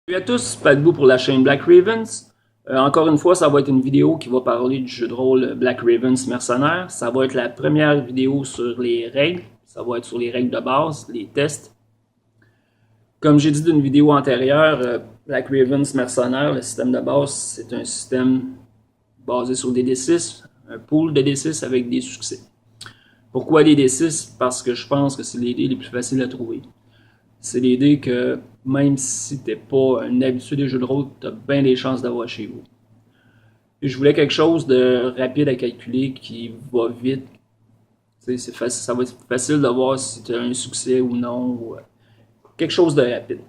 Salut à tous, Pat Bou pour la chaîne Black Ravens. Encore une fois, ça va être une vidéo qui va parler du jeu de rôle Black Ravens Mercenaires. Ça va être la première vidéo sur les règles. Ça va être sur les règles de base, les tests. Comme j'ai dit d'une vidéo antérieure, Black Ravens Mercenaires, le système de base, c'est un système basé sur des D6, un pool de D6 avec des succès. Pourquoi les D6? Parce que je pense que c'est les dés les plus faciles à trouver. C'est les dés que, même si t'es pas un habitué des jeux de rôle, t'as bien des chances d'avoir chez vous. Et je voulais quelque chose de rapide à calculer, qui va vite. Ça va être facile de voir si tu as un succès ou non, ou quelque chose de rapide.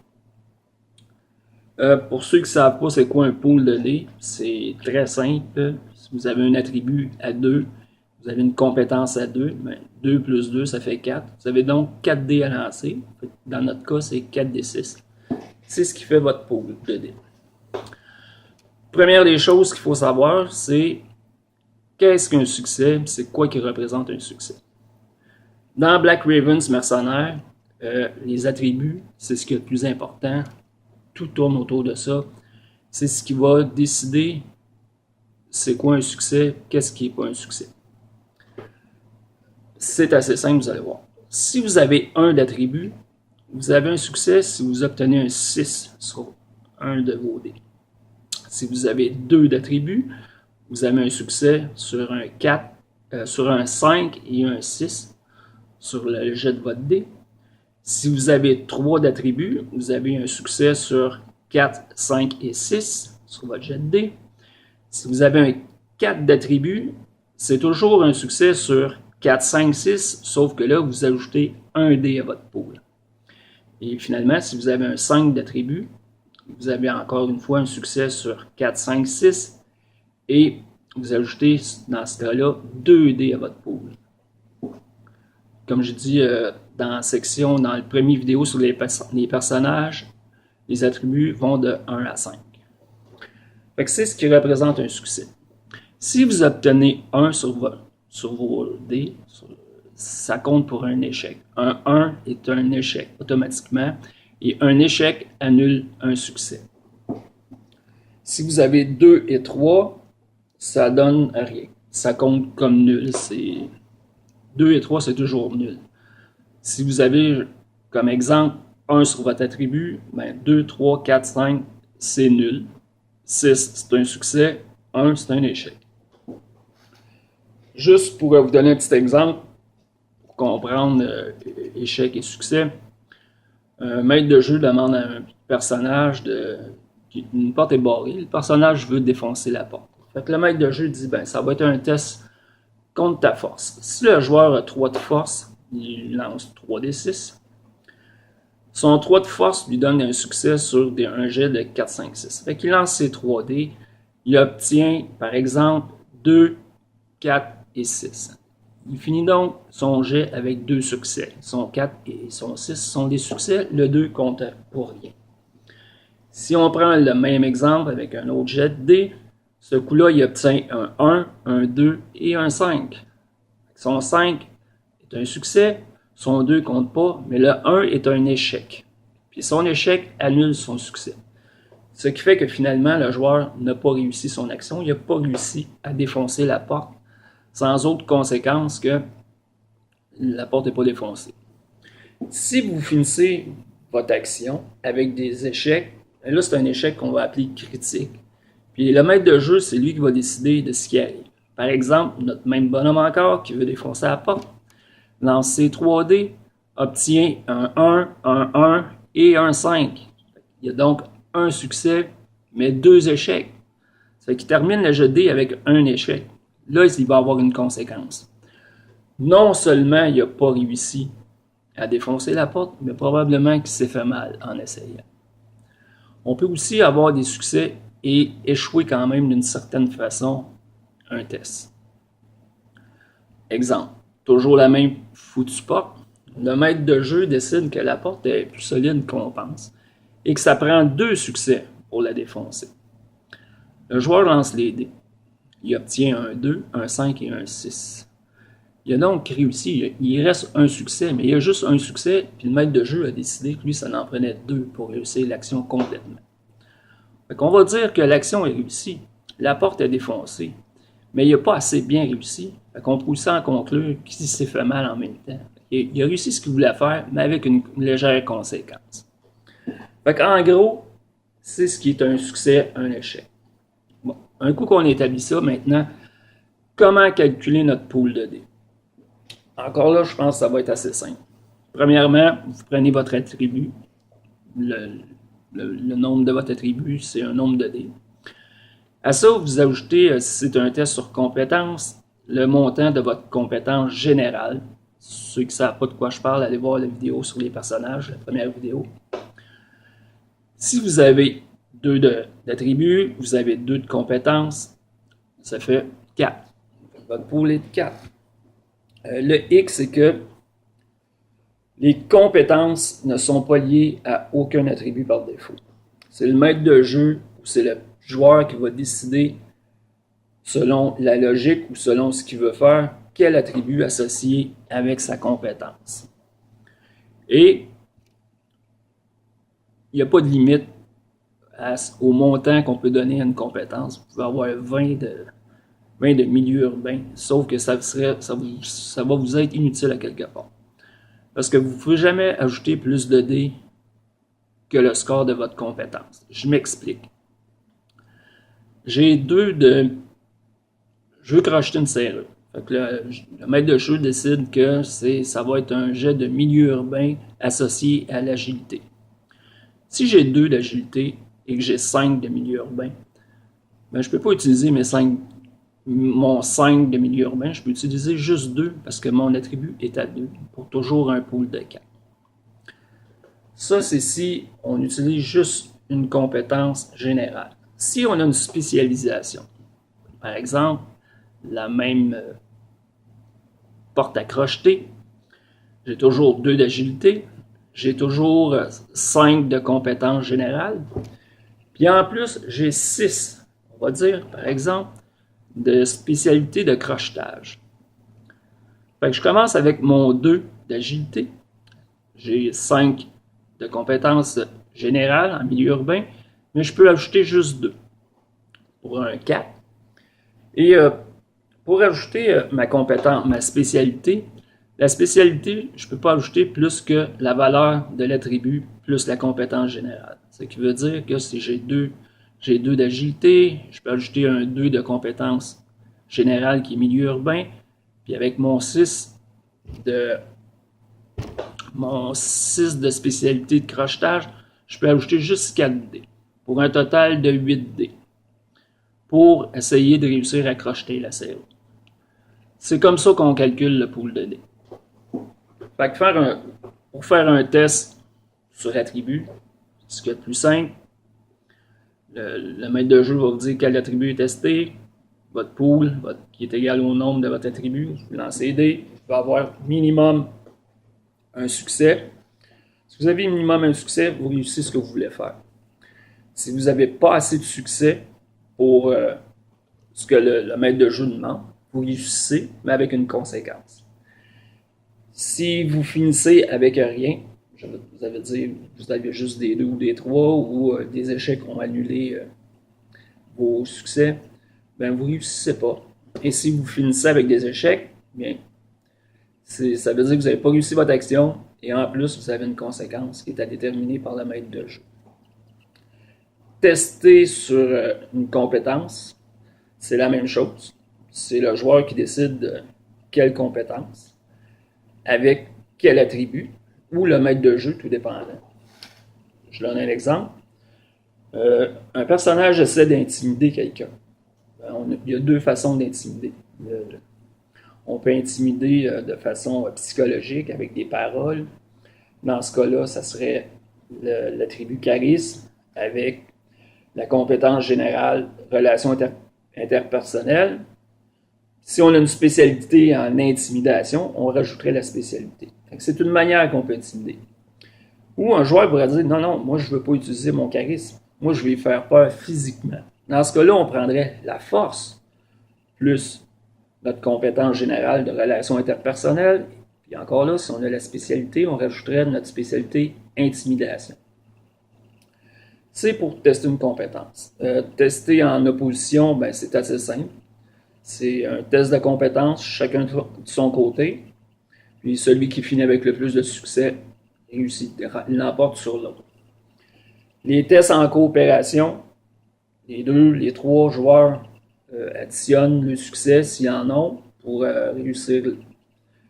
Pour ceux qui ne savent pas c'est quoi un pool de dés, c'est très simple. Si vous avez un attribut à 2, vous avez une compétence à 2, ben 2 plus 2, ça fait 4. Vous avez donc 4 dés à lancer. Dans notre cas, c'est 4 d 6. C'est ce qui fait votre pool de dés. Première des choses qu'il faut savoir, c'est qu'est-ce qu'un succès, c'est quoi qui représente un succès. Dans Black Ravens Mercenaires, les attributs, c'est ce qui est le plus important. Tout tourne autour de ça. C'est ce qui va décider c'est quoi un succès, qu'est-ce qui n'est pas un succès. C'est assez simple, vous allez voir. Si vous avez un d'attribut, vous avez un succès si vous obtenez un 6 sur un de vos dés. Si vous avez 2 d'attributs, vous avez un succès sur un 4, sur un 5 et un 6 sur le jet de votre dé. Si vous avez 3 d'attributs, vous avez un succès sur 4, 5 et 6 sur votre jet de dé. Si vous avez un 4 d'attributs, c'est toujours un succès sur 4, 5, 6, sauf que là, vous ajoutez un dé à votre pool. Et finalement, si vous avez un 5 d'attributs, vous avez encore une fois un succès sur 4, 5, 6, et vous ajoutez dans ce cas-là 2 dés à votre pool. Comme je dis dans la section, dans le premier vidéo sur les personnages, les attributs vont de 1 à 5. Fait que c'est ce qui représente un succès. Si vous obtenez 1 sur vos dés, ça compte pour un échec. Un 1 est un échec automatiquement et un échec annule un succès. Si vous avez 2 et 3, ça donne rien. Ça compte comme nul. 2 et 3, c'est toujours nul. Si vous avez, comme exemple, 1 sur votre attribut, ben 2, 3, 4, 5, c'est nul. 6, c'est un succès. 1, c'est un échec. Juste pour vous donner un petit exemple, pour comprendre échec et succès, un maître de jeu demande à un personnage une porte est barrée, le personnage veut défoncer la porte. Fait que le maître de jeu dit, ben ça va être un test contre ta force. Si le joueur a 3 de force, il lance 3 d 6. Son 3 de force lui donne un succès sur un jet de 4, 5, 6. Fait qu'il lance ses 3 dés, il obtient par exemple 2, 4 et 6. Il finit donc son jet avec 2 succès. Son 4 et son 6 sont des succès, le 2 compte pour rien. Si on prend le même exemple avec un autre jet de dés, ce coup-là, il obtient un 1, un 2 et un 5. Son 5 est un succès, son 2 ne compte pas, mais le 1 est un échec. Puis son échec annule son succès. Ce qui fait que finalement, le joueur n'a pas réussi son action, il n'a pas réussi à défoncer la porte, sans autre conséquence que la porte n'est pas défoncée. Si vous finissez votre action avec des échecs, là c'est un échec qu'on va appeler critique. Puis le maître de jeu, c'est lui qui va décider de ce qui arrive. Par exemple, notre même bonhomme encore qui veut défoncer la porte, lance ses 3 dés, obtient un 1 et un 5. Il y a donc un succès, mais 2 échecs. Ça fait qu'il termine le jeu de dés avec un échec. Là, il va avoir une conséquence. Non seulement il n'a pas réussi à défoncer la porte, mais probablement qu'il s'est fait mal en essayant. On peut aussi avoir des succès et échouer quand même d'une certaine façon un test. Exemple, toujours la même foutue porte. Le maître de jeu décide que la porte est plus solide qu'on pense et que ça prend 2 succès pour la défoncer. Le joueur lance les dés. Il obtient un 2, un 5 et un 6. Il a donc réussi. Il reste un succès, mais il y a juste un succès, puis le maître de jeu a décidé que lui, ça en prenait 2 pour réussir l'action complètement. Fait qu'on va dire que l'action est réussie, la porte est défoncée, mais il n'a pas assez bien réussi. Fait qu'on peut aussi en conclure qu'il s'est fait mal en même temps. Il a réussi ce qu'il voulait faire, mais avec une légère conséquence. Fait qu'en gros, c'est ce qui est un succès, un échec. Bon, un coup qu'on établit ça, maintenant, comment calculer notre pool de dés? Encore là, je pense que ça va être assez simple. Premièrement, vous prenez votre attribut. Le nombre de votre attribut, c'est un nombre de dés. À ça, vous ajoutez, si c'est un test sur compétence, le montant de votre compétence générale. Ceux qui ne savent pas de quoi je parle, allez voir la vidéo sur les personnages, la première vidéo. Si vous avez 2 d'attributs, vous avez 2 de compétences, ça fait 4. Votre pool est de 4. Le X, c'est que les compétences ne sont pas liées à aucun attribut par défaut. C'est le maître de jeu ou c'est le joueur qui va décider, selon la logique ou selon ce qu'il veut faire, quel attribut associé avec sa compétence. Et il n'y a pas de limite au montant qu'on peut donner à une compétence. Vous pouvez avoir 20 de milieu urbain, sauf que ça va vous être inutile à quelque part. Parce que vous ne pouvez jamais ajouter plus de dés que le score de votre compétence. Je m'explique. J'ai 2 de... Je veux crocheter une serrure. Fait que le maître de jeu décide que ça va être un jet de milieu urbain associé à l'agilité. Si j'ai 2 d'agilité et que j'ai 5 de milieu urbain, ben je ne peux pas utiliser mon 5 de milieu urbain. Je peux utiliser juste 2 parce que mon attribut est à 2 pour toujours un pool de 4. Ça, c'est si on utilise juste une compétence générale. Si on a une spécialisation, par exemple, la même porte à crocheter, j'ai toujours 2 d'agilité, j'ai toujours 5 de compétences générales, puis en plus, j'ai 6, on va dire, par exemple, de spécialité de crochetage. Fait que je commence avec mon 2 d'agilité, j'ai 5 de compétences générales en milieu urbain, mais je peux ajouter juste 2 pour un 4. Et pour ajouter ma spécialité, la spécialité, je ne peux pas ajouter plus que la valeur de l'attribut plus la compétence générale. Ce qui veut dire que si j'ai 2 d'agilité, je peux ajouter un 2 de compétence générale qui est milieu urbain, puis avec mon 6 de spécialité de crochetage, je peux ajouter juste 4 dés pour un total de 8 dés pour essayer de réussir à crocheter la serrure. C'est comme ça qu'on calcule le pool de dés. Fait que pour faire un test sur attribut, c'est ce qu'il y a de plus simple. Le maître de jeu va vous dire quel attribut est testé, votre pool, qui est égal au nombre de votre attribut. Vous lancez des dés, vous pouvez avoir minimum un succès. Si vous avez minimum un succès, vous réussissez ce que vous voulez faire. Si vous n'avez pas assez de succès pour ce que le maître de jeu demande, vous réussissez, mais avec une conséquence. Si vous finissez avec rien, vous avez dit vous avez juste des 2 ou des 3 ou des échecs ont annulé vos succès, ben vous ne réussissez pas. Et si vous finissez avec des échecs, bien, ça veut dire que vous n'avez pas réussi votre action et en plus, vous avez une conséquence qui est à déterminer par le maître de jeu. Tester sur une compétence, c'est la même chose. C'est le joueur qui décide de quelle compétence, avec quel attribut, ou le maître de jeu, tout dépendant. Je donne un exemple. Un personnage essaie d'intimider quelqu'un. Il y a 2 façons d'intimider. On peut intimider de façon psychologique, avec des paroles. Dans ce cas-là, ça serait l'attribut charisme, avec la compétence générale, relations interpersonnelles. Si on a une spécialité en intimidation, on rajouterait la spécialité. C'est une manière qu'on peut intimider. Ou un joueur pourrait dire, non, moi je ne veux pas utiliser mon charisme. Moi je vais faire peur physiquement. Dans ce cas-là, on prendrait la force plus notre compétence générale de relations interpersonnelles. Puis encore là, si on a la spécialité, on rajouterait notre spécialité intimidation. C'est pour tester une compétence. Tester en opposition, ben, c'est assez simple. C'est un test de compétence, chacun de son côté. Puis celui qui finit avec le plus de succès réussit, il l'emporte sur l'autre. Les tests en coopération, les 2, les 3 joueurs additionnent le succès s'ils en ont pour réussir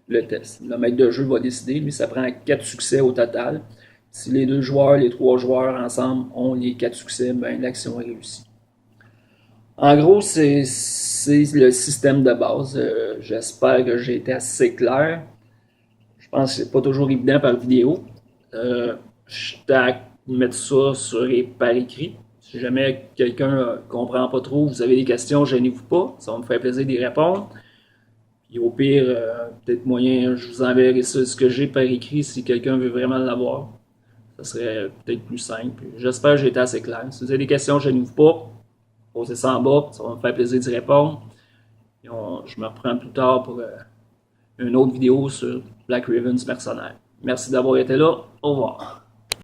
le test. Le maître de jeu va décider, lui, ça prend 4 succès au total. Si les 2 joueurs, les 3 joueurs ensemble ont les 4 succès, ben, l'action est réussie. En gros, c'est le système de base. J'espère que j'ai été assez clair. Je pense que c'est pas toujours évident par vidéo. Je t'ai mettre ça par écrit. Si jamais quelqu'un ne comprend pas trop, vous avez des questions, gênez-vous pas. Ça va me faire plaisir d'y répondre. Puis au pire, peut-être moyen, je vous enverrai ce que j'ai par écrit si quelqu'un veut vraiment l'avoir. Ça serait peut-être plus simple. J'espère que j'ai été assez clair. Si vous avez des questions, gênez-vous pas. Posez ça en bas, ça va me faire plaisir d'y répondre. Et je me reprends plus tard pour une autre vidéo sur Black Ravens mercenaire. Merci d'avoir été là. Au revoir.